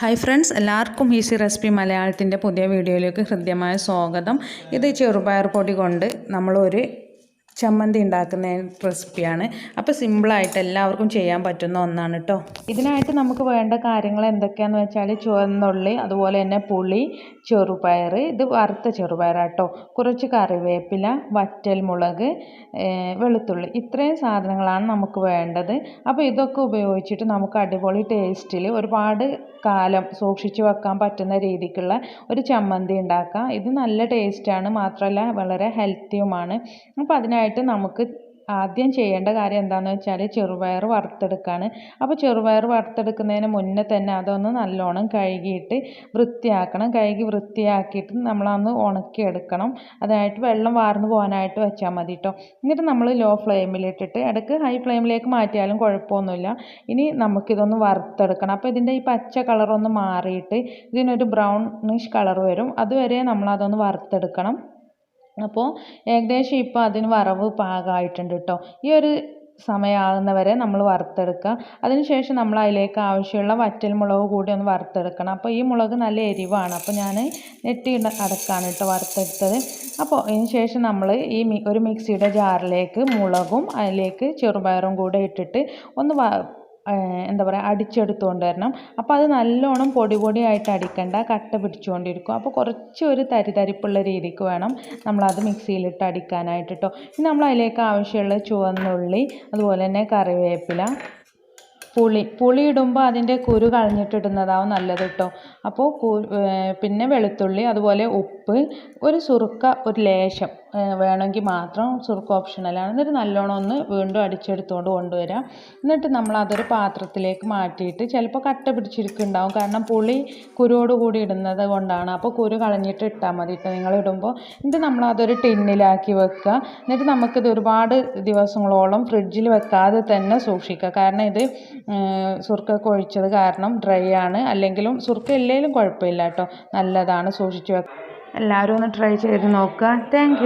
Hi friends, എല്ലാവർക്കും easy recipe മലയാളത്തിൻ്റെ പുതിയ വീഡിയോയിലേക്ക് ഹൃദ്യമായ സ്വാഗതം. ഇത് ചെറുപയർ പൊടി കൊണ്ട് നമ്മളൊരു ചമ്മന്തി ഉണ്ടാക്കുന്ന റെസിപ്പിയാണ്. അപ്പോൾ സിമ്പിളായിട്ട് എല്ലാവർക്കും ചെയ്യാൻ പറ്റുന്ന ഒന്നാണ് കേട്ടോ. ഇതിനായിട്ട് നമുക്ക് വേണ്ട കാര്യങ്ങൾ എന്തൊക്കെയാണെന്ന് വെച്ചാൽ ചുവന്നുള്ളി, അതുപോലെ തന്നെ പുളി, ചെറുപയർ, ഇത് വറുത്ത ചെറുപയറാട്ടോ, കുറച്ച് കറിവേപ്പില, വറ്റൽമുളക്, വെളുത്തുള്ളി, ഇത്രയും സാധനങ്ങളാണ് നമുക്ക് വേണ്ടത്. അപ്പോൾ ഇതൊക്കെ ഉപയോഗിച്ചിട്ട് നമുക്ക് അടിപൊളി ടേസ്റ്റിൽ ഒരുപാട് കാലം സൂക്ഷിച്ച് വെക്കാൻ പറ്റുന്ന രീതിക്കുള്ള ഒരു ചമ്മന്തി ഉണ്ടാക്കാം. ഇത് നല്ല ടേസ്റ്റാണ്, മാത്രമല്ല വളരെ ഹെൽത്തിയുമാണ്. അപ്പോൾ അതിനായിട്ട് നമുക്ക് ആദ്യം ചെയ്യേണ്ട കാര്യം എന്താണെന്ന് വെച്ചാൽ ചെറുപയർ വറുത്തെടുക്കുകയാണ്. അപ്പോൾ ചെറുപയർ വറുത്തെടുക്കുന്നതിന് മുന്നേ തന്നെ അതൊന്ന് നല്ലോണം കഴുകിയിട്ട് വൃത്തിയാക്കണം. കഴുകി വൃത്തിയാക്കിയിട്ട് നമ്മളതൊന്ന് ഉണക്കിയെടുക്കണം. അതായിട്ട് വെള്ളം വാർന്നു പോകാനായിട്ട് വെച്ചാൽ മതി കേട്ടോ. എന്നിട്ട് നമ്മൾ ലോ ഫ്ലെയിമിലിട്ടിട്ട് ഇടയ്ക്ക് ഹൈ ഫ്ലെയിമിലേക്ക് മാറ്റിയാലും കുഴപ്പമൊന്നുമില്ല. ഇനി നമുക്കിതൊന്ന് വറുത്തെടുക്കണം. അപ്പോൾ ഇതിൻ്റെ ഈ പച്ച കളറൊന്ന് മാറിയിട്ട് ഇതിനൊരു ബ്രൗണിഷ് കളർ വരും. അതുവരെ നമ്മളതൊന്ന് വറുത്തെടുക്കണം. അപ്പോൾ ഏകദേശം ഇപ്പോൾ അതിന് വറവ് പാകമായിട്ടുണ്ട് കേട്ടോ. ഈ ഒരു സമയമാകുന്നവരെ നമ്മൾ വറുത്തെടുക്കുക. അതിനുശേഷം നമ്മൾ അതിലേക്ക് ആവശ്യമുള്ള വറ്റൽമുളക് കൂടി ഒന്ന് വറുത്തെടുക്കണം. അപ്പോൾ ഈ മുളക് നല്ല എരിവാണ്, അപ്പോൾ ഞാൻ നെട്ടി അടക്കാണ് കേട്ടോ വറുത്തെടുത്തത്. അപ്പോൾ അതിന് ശേഷം നമ്മൾ ഈ ഒരു മിക്സിയുടെ ജാറിലേക്ക് മുളകും അതിലേക്ക് ചെറുപയറും കൂടെ ഇട്ടിട്ട് ഒന്ന് എന്താ പറയുക അടിച്ചെടുത്തുകൊണ്ട് വരണം. അപ്പോൾ അത് നല്ലോണം പൊടിയായിട്ട് അടിക്കണ്ട, കട്ട പിടിച്ചുകൊണ്ടിരിക്കും. അപ്പോൾ കുറച്ച് ഒരു തരിതരിപ്പുള്ള രീതിക്ക് വേണം നമ്മളത് മിക്സിയിലിട്ട് അടിക്കാനായിട്ട് കേട്ടോ. ഇനി നമ്മൾ അതിലേക്ക് ആവശ്യമുള്ള ചുവന്നുള്ളി, അതുപോലെ തന്നെ കറിവേപ്പില, പുളി ഇടുമ്പോൾ അതിൻ്റെ കുരു കളഞ്ഞിട്ടിടുന്നതാവും നല്ലത് കേട്ടോ. അപ്പോൾ പിന്നെ വെളുത്തുള്ളി, അതുപോലെ ഉപ്പ്, ഒരു സുറുക്ക, ഒരു ലേശം വേണമെങ്കിൽ മാത്രം, സുറുക്ക ഓപ്ഷണലാണ്. എന്നിട്ട് നല്ലോണം ഒന്ന് വീണ്ടും അടിച്ചെടുത്തുകൊണ്ട് കൊണ്ടുവരാം. എന്നിട്ട് നമ്മൾ അതൊരു പാത്രത്തിലേക്ക് മാറ്റിയിട്ട്, ചിലപ്പോൾ കട്ട പിടിച്ചിരിക്കുന്നുണ്ടാവും, കാരണം പുളി കുരുവോടുകൂടി ഇടുന്നത് കൊണ്ടാണ്. അപ്പോൾ കുരു കളഞ്ഞിട്ട് ഇട്ടാൽ മതി കേട്ടോ നിങ്ങൾ ഇടുമ്പോൾ. എന്നിട്ട് നമ്മളതൊരു ടിന്നിലാക്കി വെക്കുക. എന്നിട്ട് നമുക്കിത് ഒരുപാട് ദിവസങ്ങളോളം ഫ്രിഡ്ജിൽ വെക്കാതെ തന്നെ സൂക്ഷിക്കുക. കാരണം ഇത് സുർക്ക ഒഴിച്ചത് കാരണം ഡ്രൈ ആണ്. അല്ലെങ്കിലും സുർക്ക ഇല്ലെങ്കിലും കുഴപ്പമില്ല കേട്ടോ, നല്ലതാണ്, സൂക്ഷിച്ച് വെക്കുക. എല്ലാവരും ഒന്ന് ട്രൈ ചെയ്ത് നോക്കുക. താങ്ക്